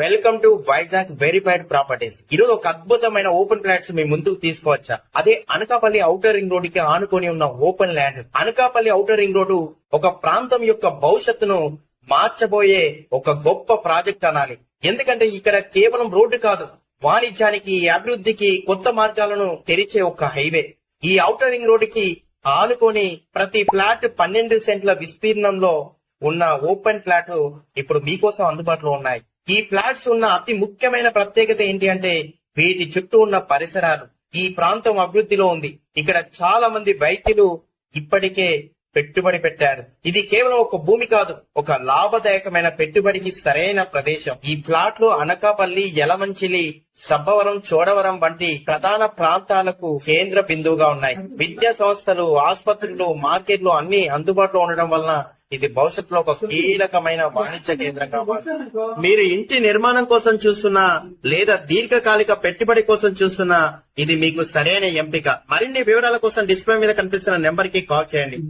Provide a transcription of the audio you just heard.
Welcome to Vizag verified properties. ఈరోజు ఒక అద్భుతమైన ఓపెన్ ఫ్లాట్స్ మీ ముందుకు తీసుకోవచ్చా. అదే అనకాపల్లి ఔటర్ రింగ్ రోడ్ కి ఆనుకొని ఉన్న open land. Anakapalli outer ring road ఒక ప్రాంతం యొక్క భవిష్యత్తును మార్చబోయే ఒక గొప్ప ప్రాజెక్ట్ అనాలి. ఎందుకంటే ఇక్కడ కేవలం రోడ్డు కాదు, వాణిజ్యానికి, అభివృద్ధికి కొత్త మార్గాలను తెరిచే ఒక హైవే. ఈ ఔటర్ రింగ్ రోడ్ కి ఆనుకొని ప్రతి ఫ్లాట్ 12 సెంట్ల విస్తీర్ణంలో ఉన్న ఓపెన్ ఫ్లాట్ ఇప్పుడు మీకోసం అందుబాటులో ఉన్నాయి. ఈ ఫ్లాట్స్ ఉన్న అతి ముఖ్యమైన ప్రత్యేకత ఏంటి అంటే వీటి చుట్టూ ఉన్న పరిసరాలు. ఈ ప్రాంతం అభివృద్ధిలో ఉంది. ఇక్కడ చాలా మంది వైద్యులు ఇప్పటికే పెట్టుబడి పెట్టారు. ఇది కేవలం ఒక భూమి కాదు, ఒక లాభదాయకమైన పెట్టుబడికి సరైన ప్రదేశం. ఈ ఫ్లాట్లు అనకాపల్లి, యలమంచిలి, సబ్బవరం, చోడవరం వంటి ప్రధాన ప్రాంతాలకు కేంద్ర బిందువుగా ఉన్నాయి. విద్యా సంస్థలు, ఆసుపత్రులు, మార్కెట్లు అన్ని అందుబాటులో ఉండడం వలన ఇది భవిష్యత్తులో ఒక కీలకమైన వాణిజ్య కేంద్రంగా మారుతుంది. మీరు ఇంటి నిర్మాణం కోసం చూస్తున్నా లేదా దీర్ఘకాలిక పెట్టుబడి కోసం చూస్తున్నా ఇది మీకు సరైన ఎంపిక. మరిన్ని వివరాల కోసం డిస్ప్లే మీద కనిపిస్తున్న నెంబర్ కి కాల్ చేయండి.